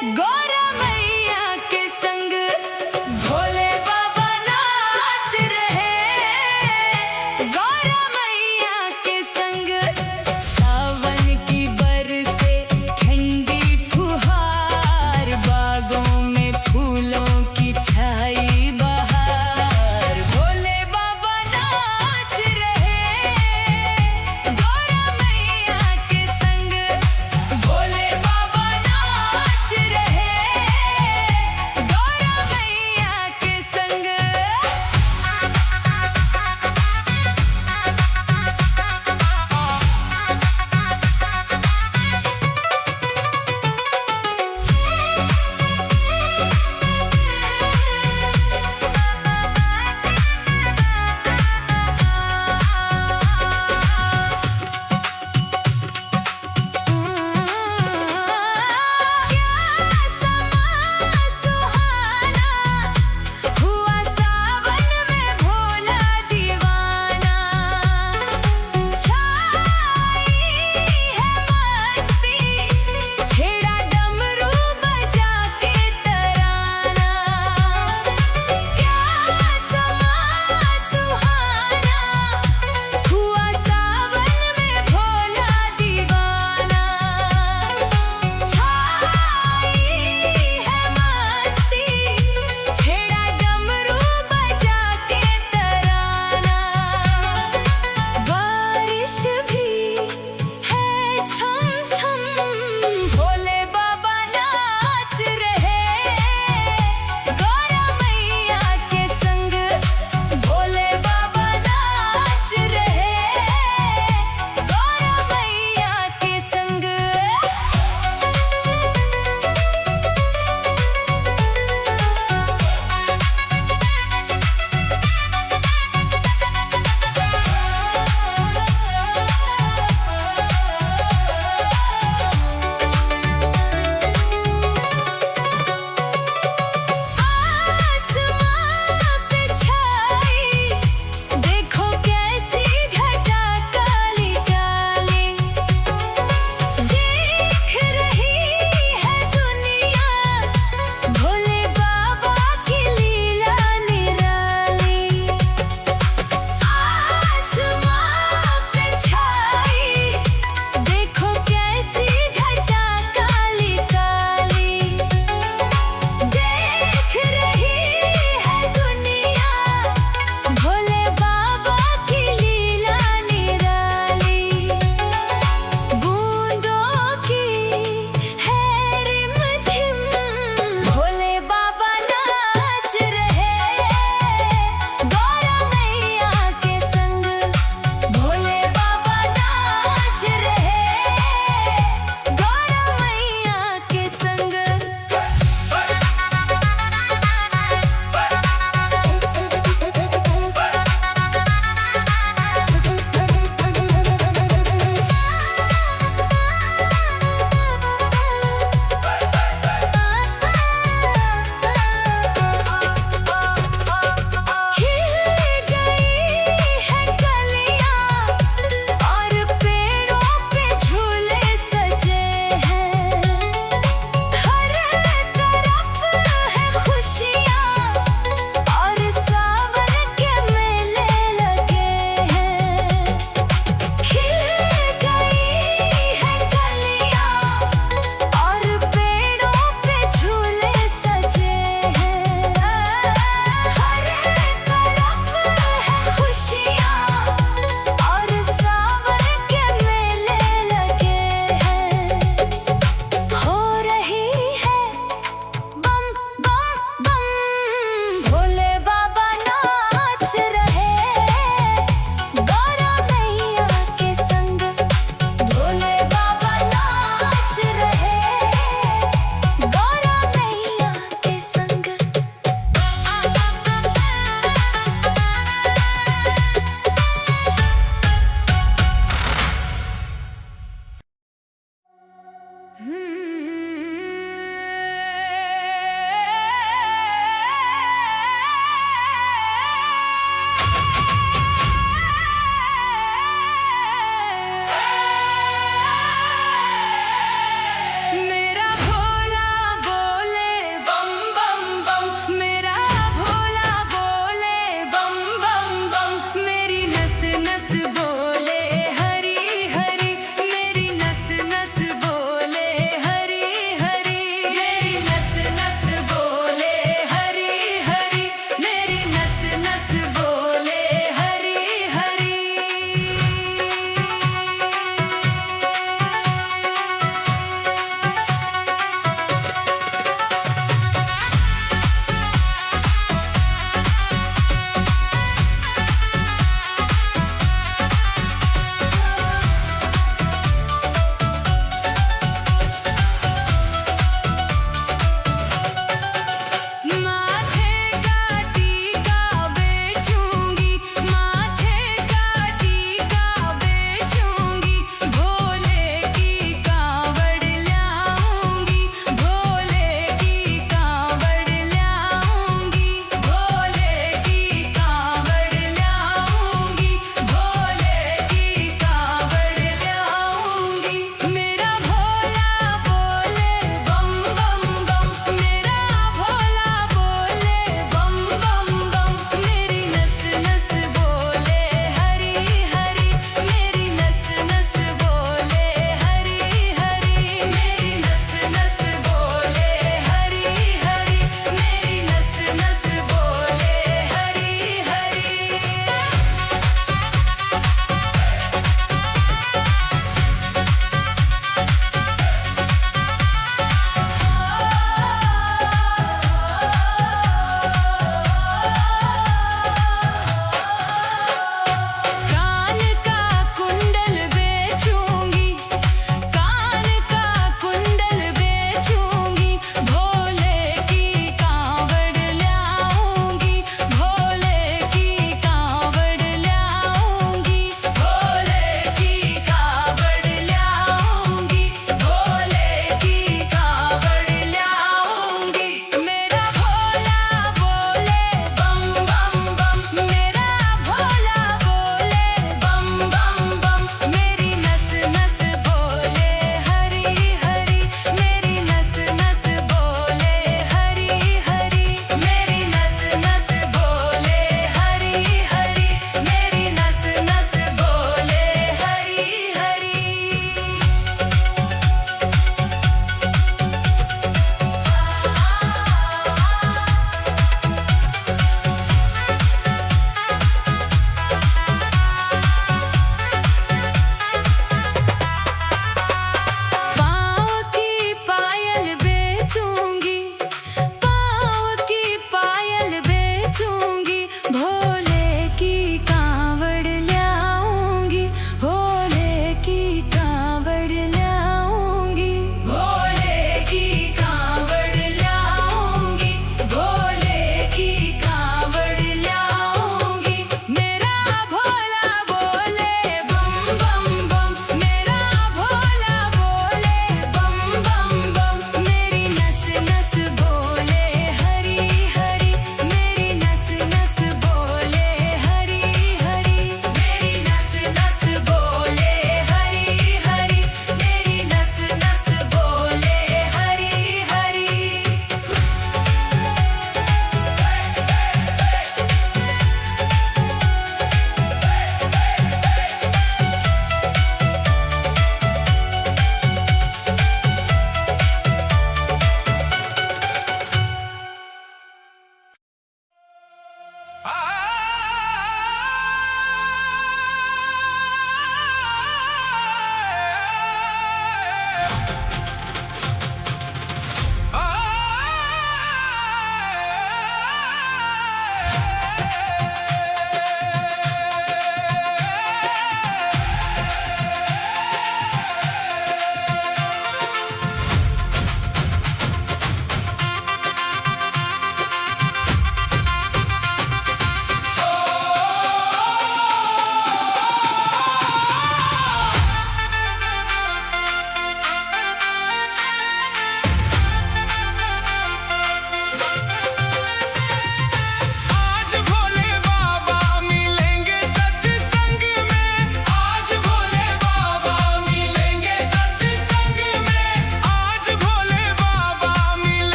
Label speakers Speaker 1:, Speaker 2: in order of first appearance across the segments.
Speaker 1: गौरा मैया के संग भोले बाबा नाच रहे। गौरा मैया के संग सावन की बरसे ठंडी फुहार, बागों में फूलों की छाई बहार। भोले बाबा नाच रहे। गौरा मैया के संग भोले बाबा नाच रहे।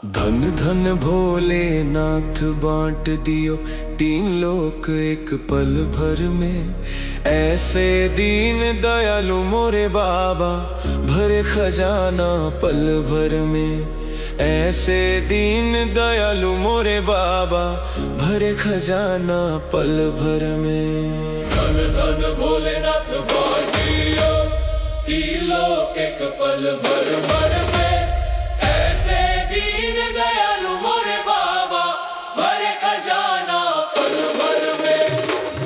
Speaker 2: धन धन भोलेनाथ बांट दियो तीन लोक एक पल भर में। ऐसे दीन दयालु मोरे बाबा भरे खजाना पल भर में। ऐसे दीन दयालु मोरे बाबा भरे खजाना पल भर में।
Speaker 3: धन धन भोलेनाथ बांट दियो तीन लोक एक पल भर भर में। ऐसे दीन दयालु मोरे बाबा भरे खजाना पल भर में।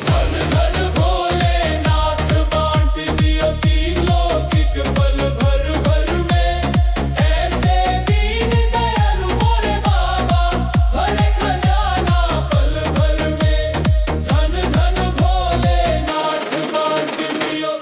Speaker 3: धन धन भोलेनाथ बांट दियो तीन लोक एक पल भर भर में। ऐसे दीन दयालु मोरे बाबा भरे खजाना पल भर में। धन धन भोलेनाथ बांट दियो।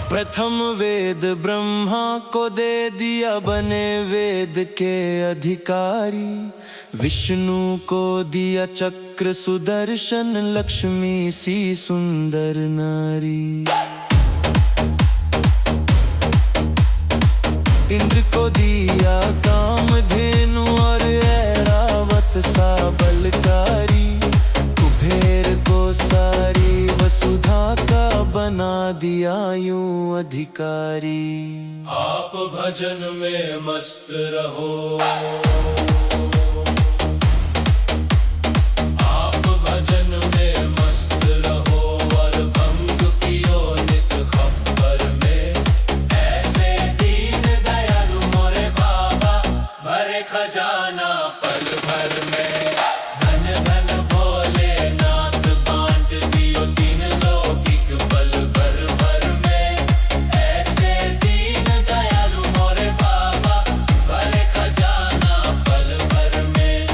Speaker 2: प्रथम वेद ब्रह्मा को दे दिया बने वेद के अधिकारी। विष्णु को दिया चक्र सुदर्शन लक्ष्मी सी सुंदर नारी। इंद्र को दिया कामधेनु और ऐरावत सा बलकारी। कुबेर को सारी वसुधा का बना दिया यूं अधिकारी।
Speaker 3: आप भजन में मस्त रहो। आप भजन में मस्त रहो और भंग पियो नित खप्पर में। ऐसे दीन दयालु मोरे बाबा भरे खजाना पल भर में। धन धन भोलेनाथ बांट दियो तीन लोक एक पल भर भर में। ऐसे दीन दयालु मोरे बाबा भरे खजाना पल भर में।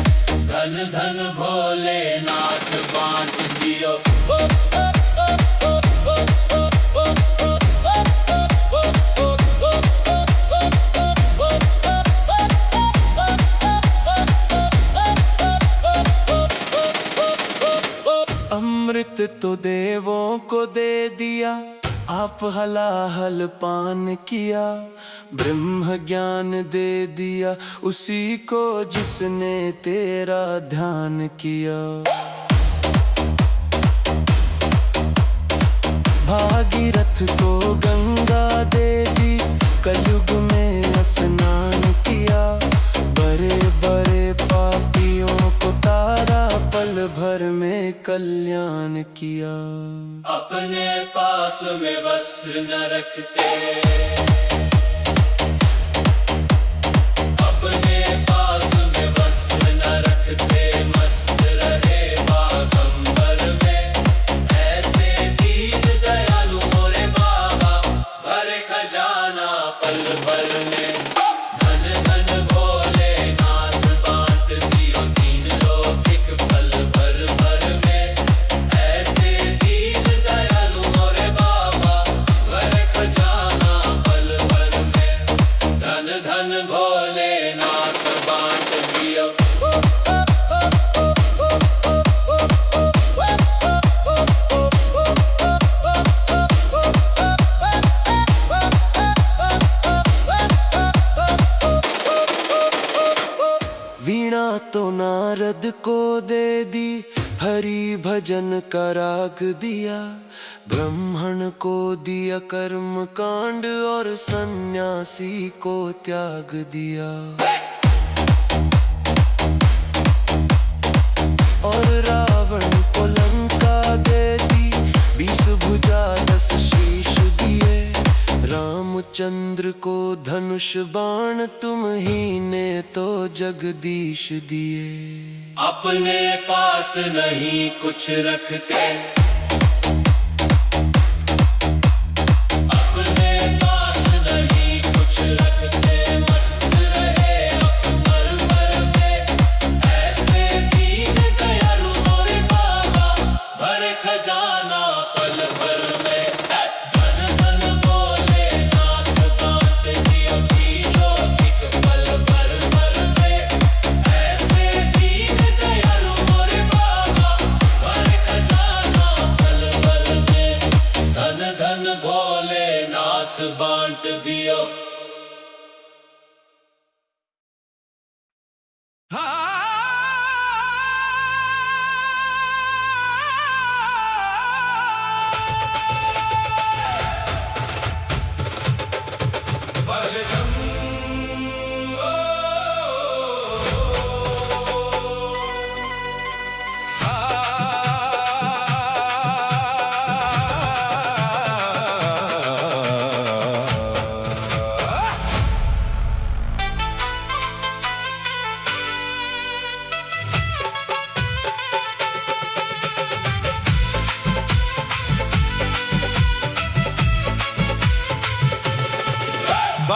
Speaker 3: धन धन भोलेनाथ बांट दियो।
Speaker 2: अमृत तो देवों को दे दिया आप हलाहल पान किया। ब्रह्म ज्ञान दे दिया उसी को जिसने तेरा ध्यान किया। भागीरथ को गंगा दे दी कलयुग में स्नान किया। बड़े बड़े पापियों को तारा पल भर में कल्याण किया।
Speaker 3: अपने पास में वस्त्र न रखते। अपने पास में वस्त्र न रखते। मस्त रहे बागंबर में। ऐसे दीन दयालु मोरे बाबा भरे खजाना पल भर में। धन धन भोलेनाथ बांट दियो तीन लोक एक पल भर भर में। ऐसे दीन दयालु मोरे बाबा भरे खजाना पल भर में। धन धन भोलेनाथ बांट दियो।
Speaker 2: वीणा तो नारद को दे दी हरि भजन का राग दिया। ब्राह्मण को दिया कर्म कांड और सन्यासी को त्याग दिया। और रावण को लंका दे दी 20 भुजा 10 शीश दिए। रामचंद्र को धनुष बाण तुम ही ने तो जगदीश दिए।
Speaker 3: अपने पास नहीं कुछ रखते। अपने पास नहीं कुछ रखते। मस्त रहे अकबर भर में। ऐसे दीन दयालु मोरे बाबा भरे खजाना पल भर में। धन धन भोलेनाथ बांट दियो तीन लोक एक पल भर भर में। ऐसे दीन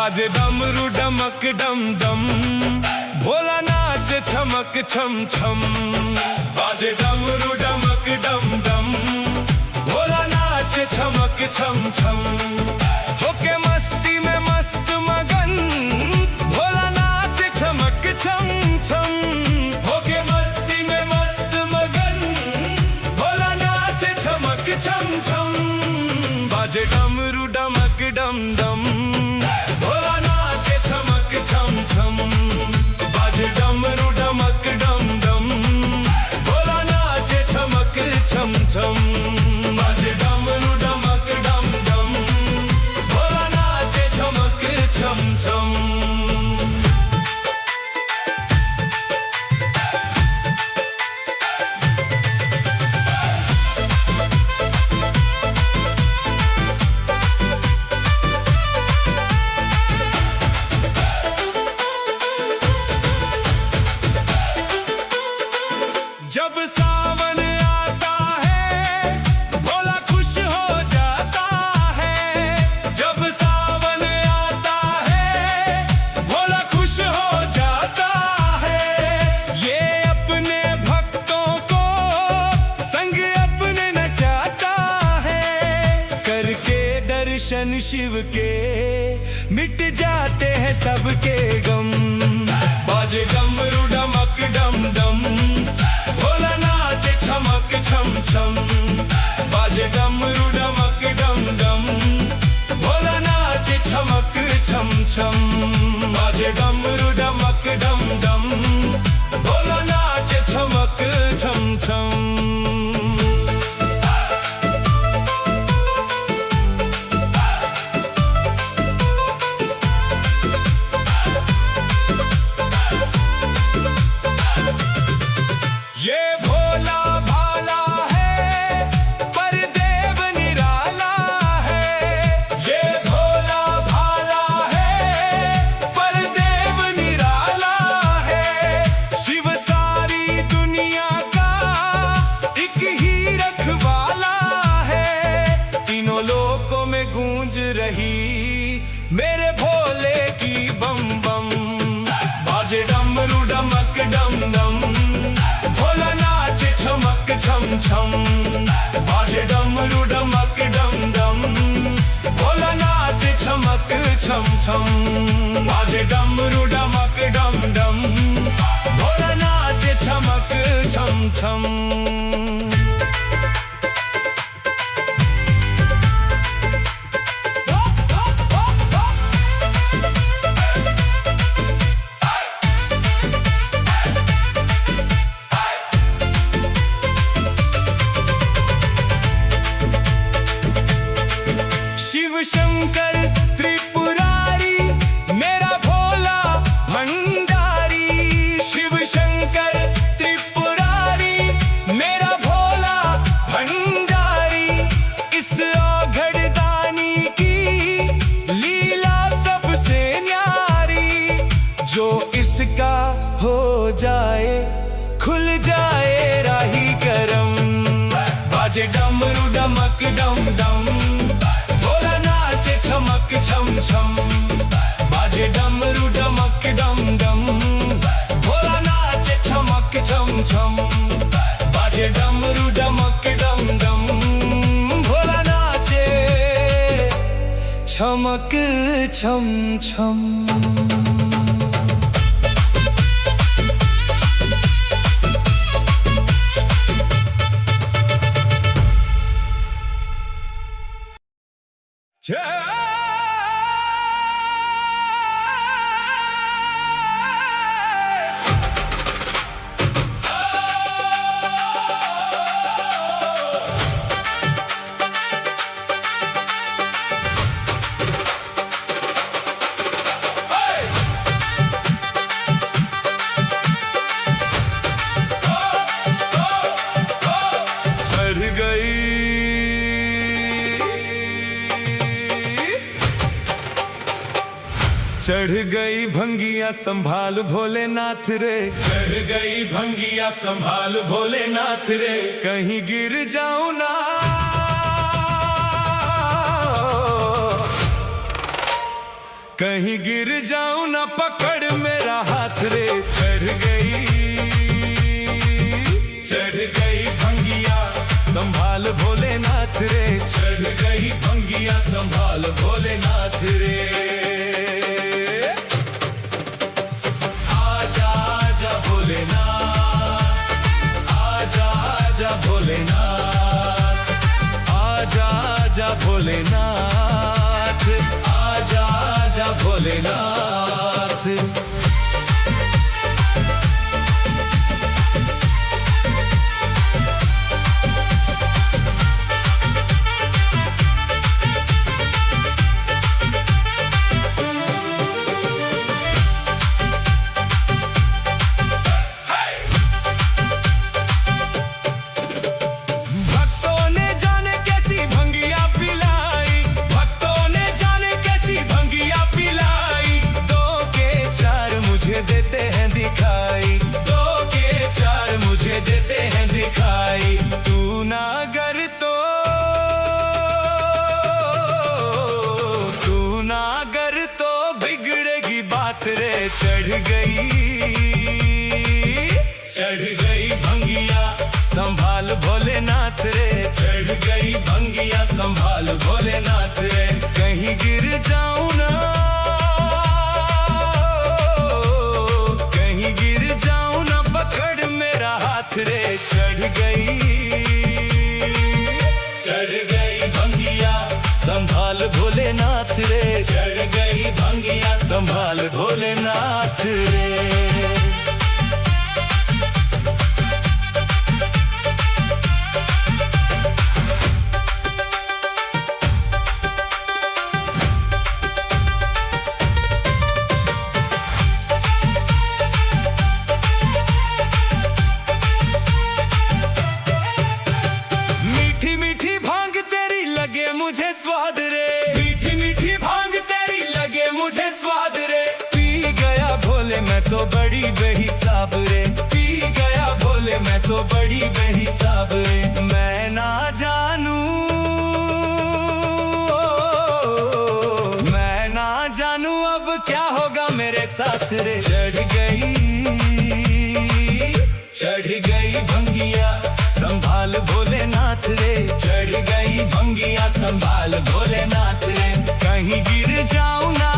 Speaker 3: बाजे डमरू डमक डम डम, भोला नाचे छमक छम छम। बाजे डमरू डमक डम डम, भोला नाचे छमक छम छम। होके मस्ती में मस्त मगन, भोला नाचे छमक छम छम। होके मस्ती में मस्त मगन, भोला नाचे छमक छम छम। बाजे डमरू डमक डम डम, भोला नाचे छमक छम छम। बाजे डमरू डमक डम डम, भोला नाचे छमक छम छम। बाजे डमरू डमक डम डम, भोला नाचे छमक छम छम। जब सावन आता है, भोला खुश हो जाता है। जब सावन आता है, भोला खुश हो जाता है। ये अपने भक्तों को संग अपने नचाता है। करके दर्शन शिव के मिट जाते हैं सबके गम। बाजे डमरू डमक डम डम, भोला नाचे छमक छम छम। बाजे डमरू डमक डम डम, भोला नाचे छमक छम छम। बाजे डमरू डमक डम डम, भोला नाचे छमक छम छम। ये भोला भाला है, पर देव निराला है। ये भोला भाला है, पर देव निराला है। शिव सारी दुनिया का एक ही रखवाला है। तीनों लोकों में गूंज रही मेरे भोले की बम बम। बाजे डमरू डमक डम डम, भोला नाचे छमक छम छम। बाजे डमरू डमक डम डम, भोला नाचे छमक छम छम। बाजे डमरू डमक डम डम, भोला नाचे छमक छम छम। शिव शंकर त्रिपुरारी, मेरा भोला भंडारी। शिव शंकर त्रिपुरारी, मेरा भोला भंडारी। इस औघड़ दानी की लीला सबसे न्यारी। जो इसका हो जाए, खुल जाए राही करम। बाजे डमरू डमक डम डम, भोला नाचे छमक छम छम। बाजे डमरू डमक डम डम, भोला नाचे छमक छम छम। बाजे डमरू डमक डम डम, भोला नाचे छमक छम छम। चढ़ गई भंगिया संभाल भोलेनाथ रे, चढ़ गई भंगिया संभाल भोलेनाथ रे, कहीं गिर जाऊं ना,
Speaker 2: कहीं गिर जाऊं ना पकड़ मेरा हाथ रे। चढ़ गई भंगिया संभाल भोलेनाथ रे।
Speaker 3: चढ़ गई भंगिया संभाल भोलेनाथ रे।
Speaker 2: आजा आजा भोलेनाथ, आजा आजा भोलेनाथ, आजा आजा भोलेनाथ, आजा आजा भोलेनाथ। देते हैं दिखाई,
Speaker 3: दो के चार मुझे देते हैं दिखाई।
Speaker 2: तू ना गर तो, तू ना गर तो बिगड़ेगी बात रे। चढ़ गई भंगिया संभाल भोलेनाथ रे।
Speaker 3: चढ़ गई भंगिया संभाल भोलेनाथ रे।
Speaker 2: कहीं गिर जाऊं ना, कहीं गिर जाऊं ना पकड़ मेरा हाथ रे। चढ़ गई
Speaker 3: भंगिया
Speaker 2: संभाल भोलेनाथ रे।
Speaker 3: चढ़ गई भंगिया
Speaker 2: संभाल भोलेनाथ रे। मुझे स्वाद रे,
Speaker 3: मीठी मीठी भांग तेरी लगे मुझे स्वाद रे।
Speaker 2: पी गया भोले मैं तो बड़ी बेहिसाब रे।
Speaker 3: पी गया भोले मैं तो बड़ी बेहिसाब रे।
Speaker 2: मैं ना जानूं, मैं ना जानूं अब क्या होगा मेरे साथ रे।
Speaker 3: चढ़ गई भंगिया
Speaker 2: संभाल भोलेनाथ रे।
Speaker 3: चढ़ गई भंगिया संभाल भोलेनाथ रे।
Speaker 2: कहीं गिर जाऊं ना,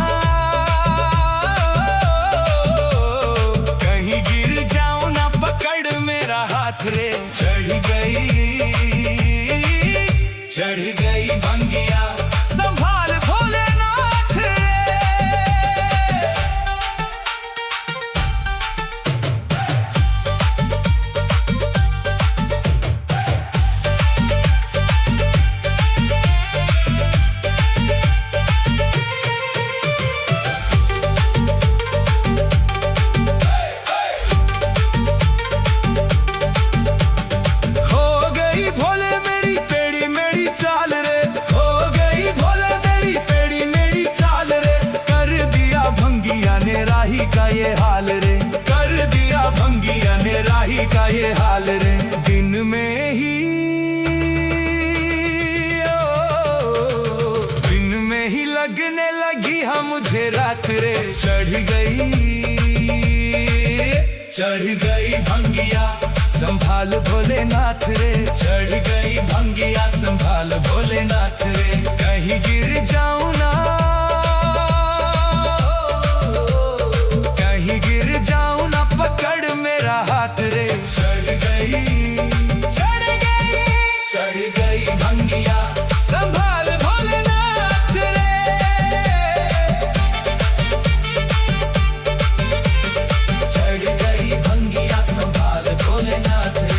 Speaker 2: कहीं गिर जाऊं ना पकड़ मेरा हाथ रे।
Speaker 3: चढ़ गई भंगिया
Speaker 2: संभाल भोलेनाथ रे। का ये हाल रे,
Speaker 3: कर दिया भंगिया ने राही का ये हाल रे।
Speaker 2: दिन में ही दिन में ही लगने लगी हम मुझे रात रे।
Speaker 3: चढ़ गई भंगिया
Speaker 2: संभाल भोलेनाथ रे।
Speaker 3: चढ़ गई भंगिया संभाल भोलेनाथ रे।
Speaker 2: कहीं गिर जाऊं ना, कहीं गिर जाऊं ना पकड़ मेरा हाथ रे।
Speaker 3: चढ़ गई भंगिया
Speaker 2: संभाल भोलेनाथ रे।
Speaker 3: चढ़ गई भंगिया संभाल भोलेनाथ रे।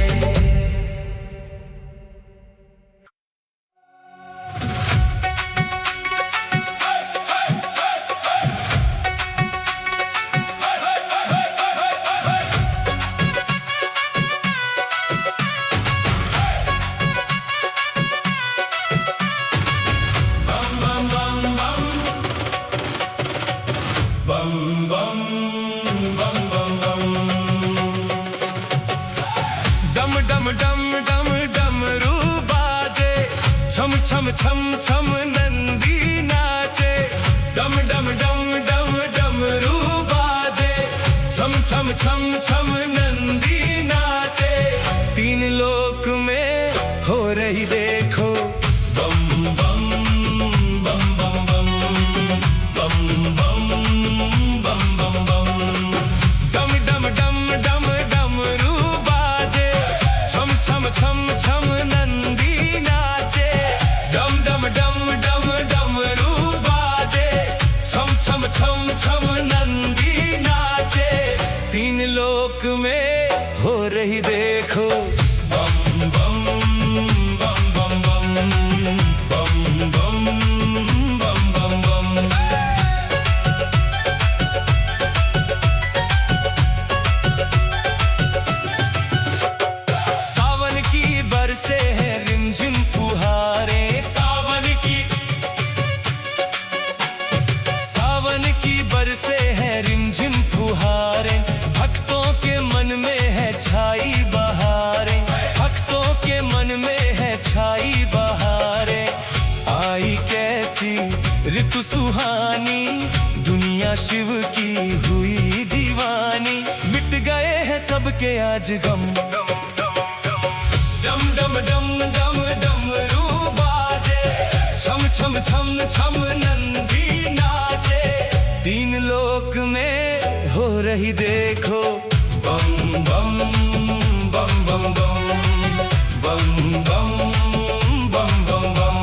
Speaker 2: छम छम छम नंदी नाचे।
Speaker 3: डम डम डम
Speaker 2: छम छम नंदी नाचे, तीन लोक में हो रही देखो बम बम बम बम बम बम बम बम बम बम। डम डम डम डम डमरू बाजे, छम छम छम छम नंदी नाचे। डम डम डम डम डमरू बाजे, छम छम छम छम नंदी नाचे, तीन लोक में हो रही देखो बम बम बम बम बम बम बम बम बम बम। सावन की बरसे हैं रिमझिम फुहारे, सावन की बरसे हैं रिमझिम फुहारे, भक्तों के मन में है छाई बहारें, भक्तों के मन में है छाई बहारें। आई कैसी ऋतु सुहानी, दुनिया शिव की हुई दीवानी, मिट गए हैं सबके आज गम। डम डम डम डम डमरू बाजे, छम छम छम छम नंदी नाचे, तीन लोक में हो रही देखो बम बम बम बम बम बम बम बम बम बम।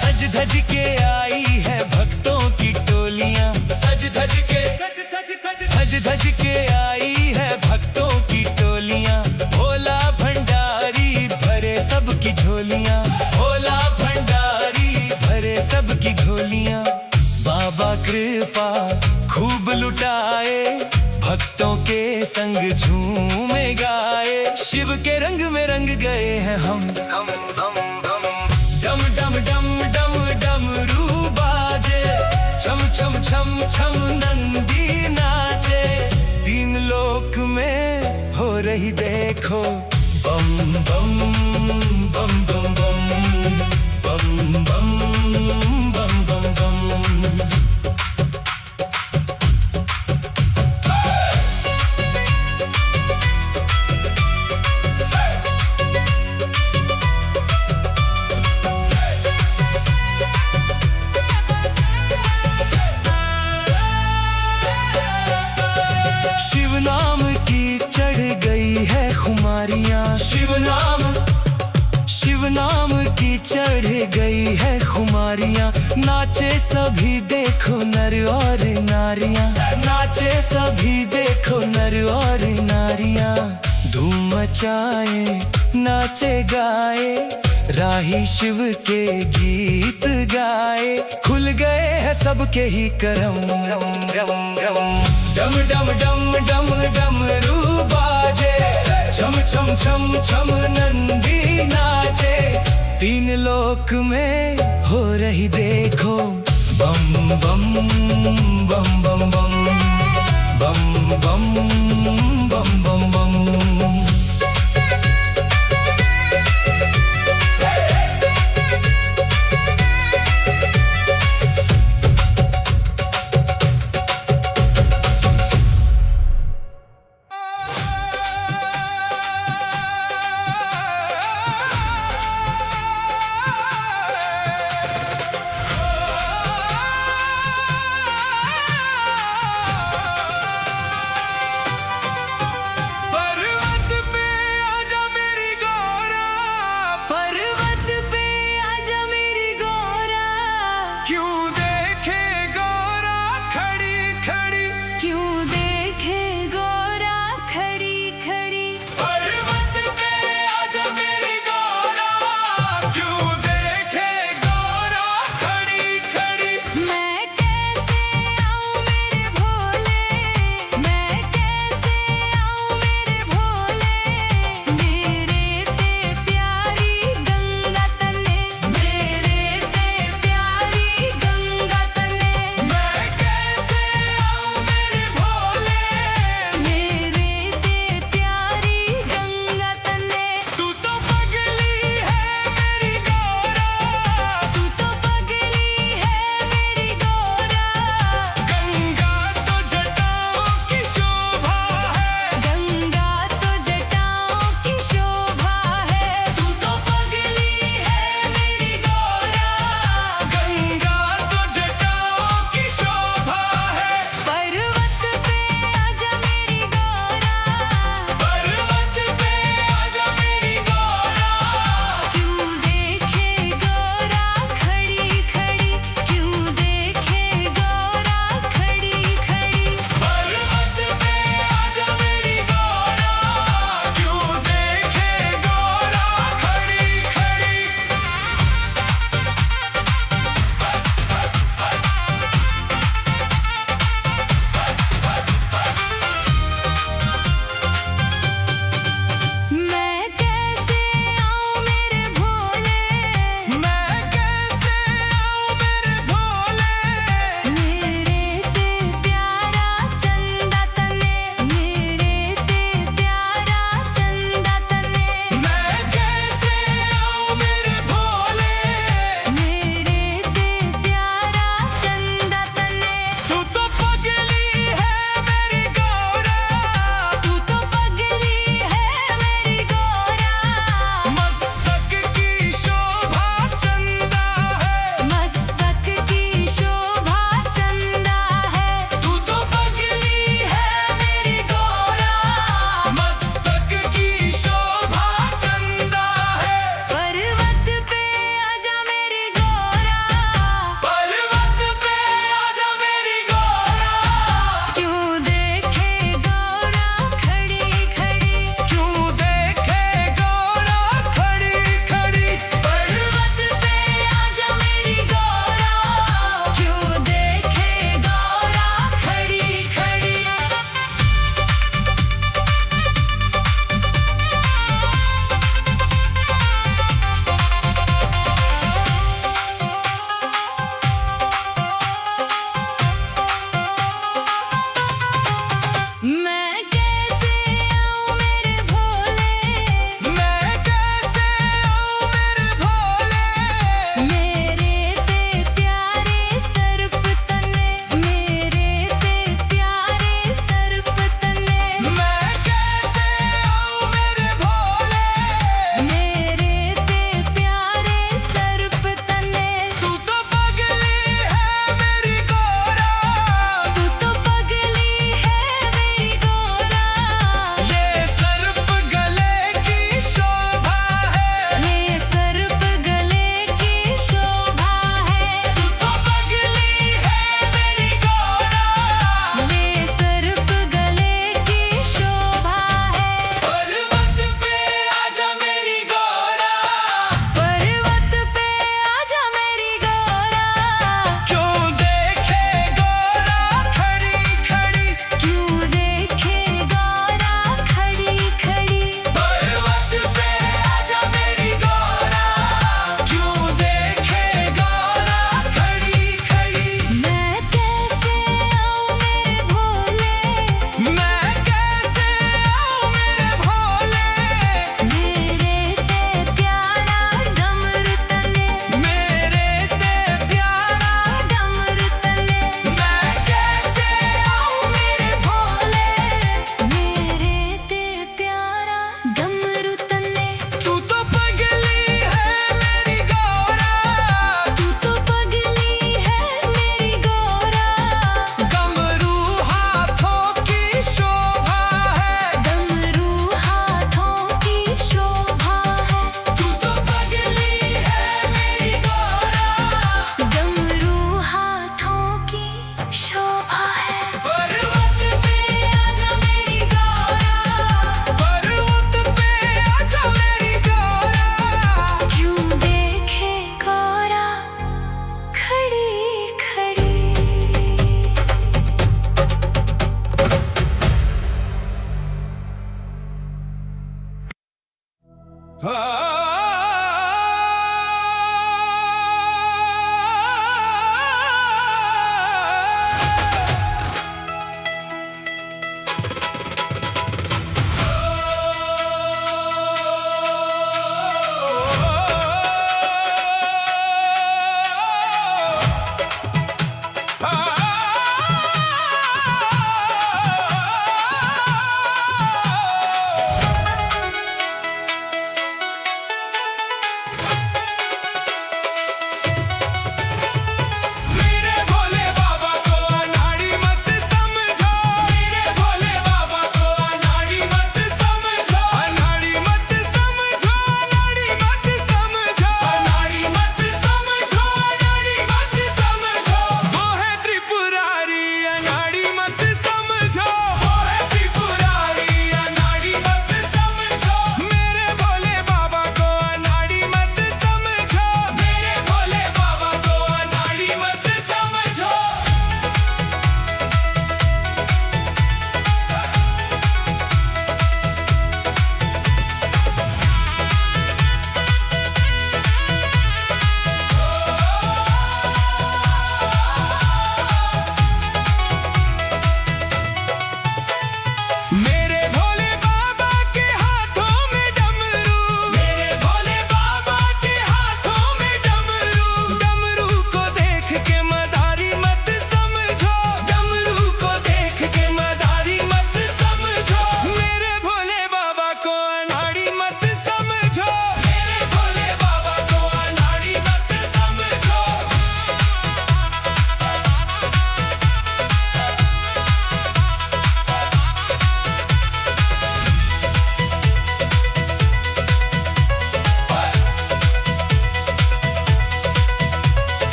Speaker 2: सज धज के आई है भक्तों की टोलियां, सज धज के आई है भक्तों की टोलियां, भोला भंडारी भरे सबकी झोलियां, भोला भंडारी भरे सबकी झोलियां। बाबा कृपा खूब लुटाए, भक्तों के संग झूमे गाए, शिव के रंग में रंग गए हैं हम। डम डम डम डम डमरू बाजे, छम छम छम छम नंदी नाचे, तीन लोक में हो रही देखो बम बम बम बम बम बम बम बम बम बम। शिव नाम की चढ़ गई है खुमारियां, शिव नाम की चढ़ गई है खुमारियां, नाचे सभी देखो नर और नारियां, नाचे सभी देखो नर और नारियां। धूम मचाए नाचे गाए, राही शिव के गीत गाए, खुल गए हैं सबके ही करम। डम डम डम डम डमरू बाजे, छम छम छम छम नंदी नाचे, तीन लोक में हो रही देखो बम बम बम बम बम बम बम बम बम बम।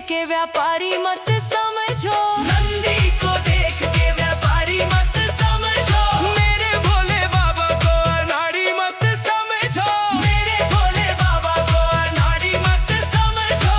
Speaker 1: के व्यापारी मत समझो,
Speaker 2: नंदी को देख के व्यापारी मत समझो, मेरे भोले बाबा को अनाड़ी मत समझो, मेरे भोले बाबा को अनाड़ी मत समझो।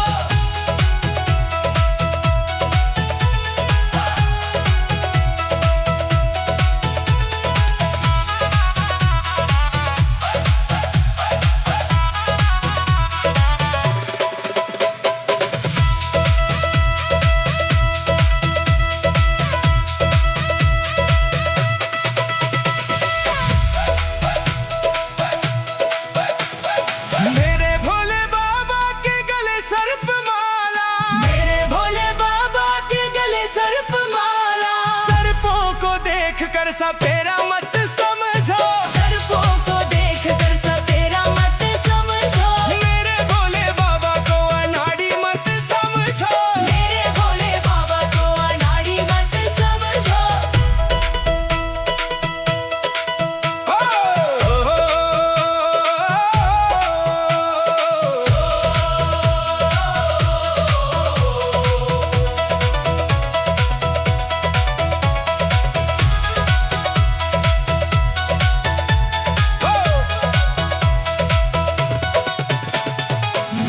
Speaker 2: मेरे भोले बाबा के गले सर्प माला, मेरे भोले बाबा के गले सर्प माला, सर्पों को देख कर सपेरा मत समझो,
Speaker 1: सर्पों को देख कर सपेरा मत समझो,
Speaker 2: मेरे भोले बाबा को अनाड़ी मत समझो,
Speaker 1: मेरे भोले बाबा को अनाड़ी मत समझो।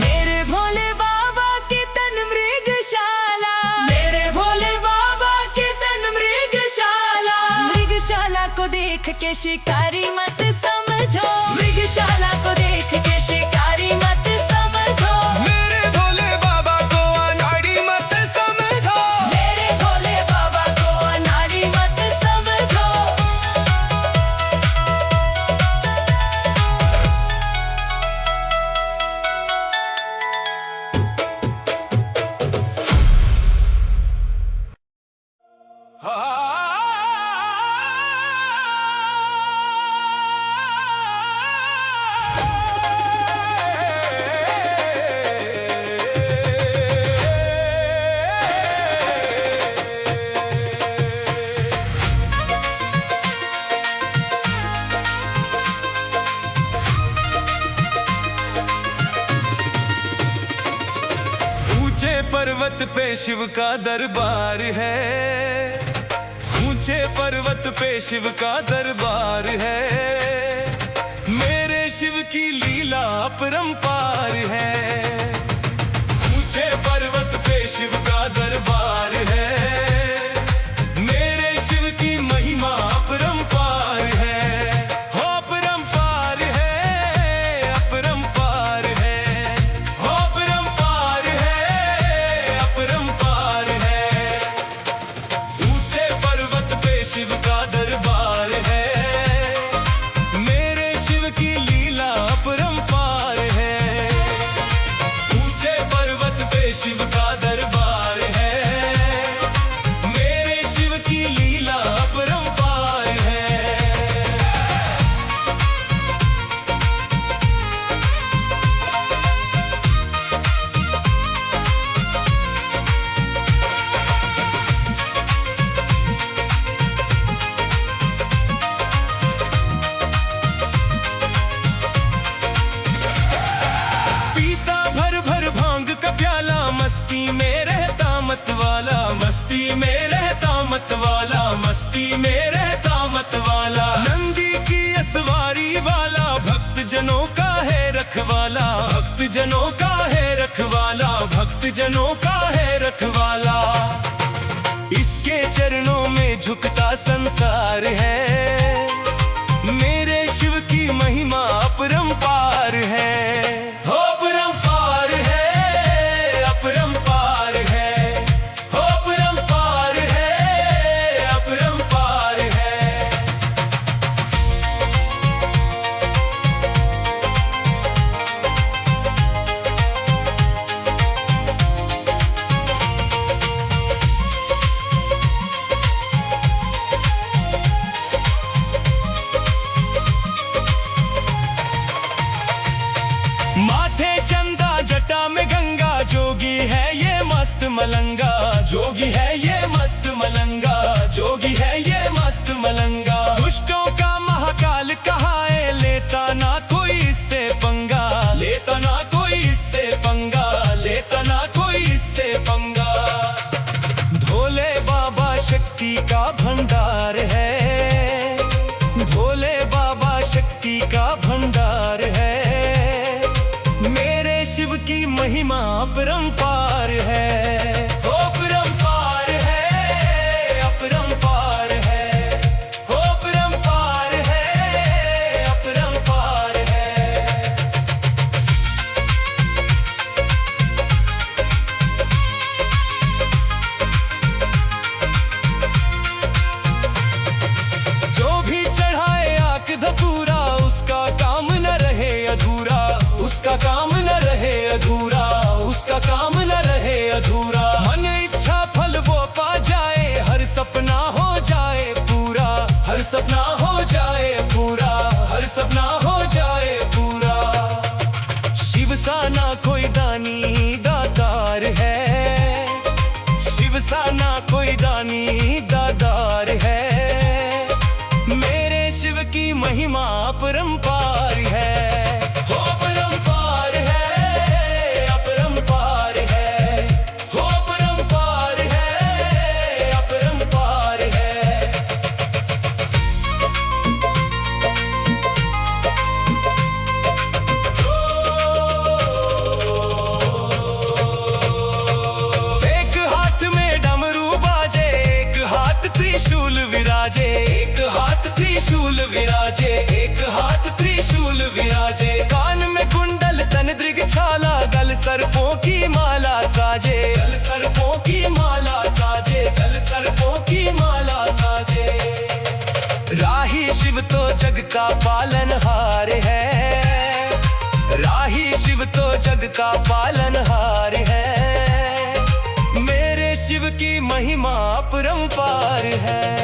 Speaker 1: मेरे भोले बाबा के तन मृगशाला,
Speaker 2: मेरे भोले बाबा के तन मृगशाला,
Speaker 1: मृगशाला को देख के शिकारी मत समझो, मृगशाला को देख के शिकारी मत समझो,
Speaker 2: मेरे भोले बाबा को अनाड़ी मत समझो,
Speaker 1: मेरे भोले बाबा को अनाड़ी मत समझो।
Speaker 2: ऊंचे पर्वत पे शिव का दरबार है, ऊंचे पर्वत पे शिव का दरबार है। मेरे शिव की लीला अपरंपार है। ऊंचे पर्वत पे शिव का दरबार है, मेरे शिव की महिमा अपरंपार है। हो अपरंपार है, अपरंपार है, हो अपरंपार है, अपरंपार है। ऊंचे पर्वत पे शिव का दरबार है, मेरे शिव की लीला अपरंपार है। ऊंचे पर्वत पे शिव का दरबार है, मेरे शिव की लीला अपरंपार है। पीता भर भर भांग का प्याला, मस्ती में रहता मत वाला, मस्ती में रहता मत वाला, मस्ती में रहता मत वाला। नंदी की असवारी वाला, भक्त जनों का है रखवाला, भक्त जनों का है रखवाला, भक्त जनों का है रखवाला। इसके चरणों में झुकता संसार है, मेरे शिव की महिमा अपरंपार है। हो अपरंपार है, अपरंपार है, हो अपरंपार है, अपरंपार है। माथे चंदा जटा में गंगा, जोगी है ये मस्त मलंगा, जोगी है ये मस्त मलंगा, जोगी है ये मस्त मलंगा। दुष्टों का महाकाल कहाए, लेता ना कोई इससे पंगा, लेता ना कोई इससे पंगा, लेता ना कोई इससे पंगा। भोले बाबा शक्ति का भंडार है, भोले बाबा शक्ति का भंडार है। मेरे शिव की महिमा अपरंपार है। हो अपरंपार है, अपरंपार है, हो अपरंपार है, अपरंपार है। जो भी चढ़ाए आक धतूरा, उसका काम न रहे अधूरा, उसका काम न रहे अधूरा, उसका काम न रहे अधूरा। मन इच्छा फल वो पा जाए, हर सपना हो जाए पूरा, हर सपना हो जाए पूरा, हर सपना हो जाए पूरा। शिव सा ना कोई दानी दातार है, शिव सा ना कोई दानी दातार है। मेरे शिव की महिमा अपरंपार है। हो अपरंपार है, अपरंपार है, हो अपरंपार है, अपरंपार है। एक हाथ में डमरू बाजे, एक हाथ त्रिशूल विराजे, एक हाथ त्रिशूल विराजे, एक हाथ त्रिशूल विराजे। कान में कुंडल तन दृग छाला, गल सर्पों की माला साजे, गल सर्पों की माला साजे, गल सर्पों की माला साजे। राही शिव तो जग का पालनहार है, राही शिव तो जग का पालनहार है। मेरे शिव की महिमा अपरंपार है।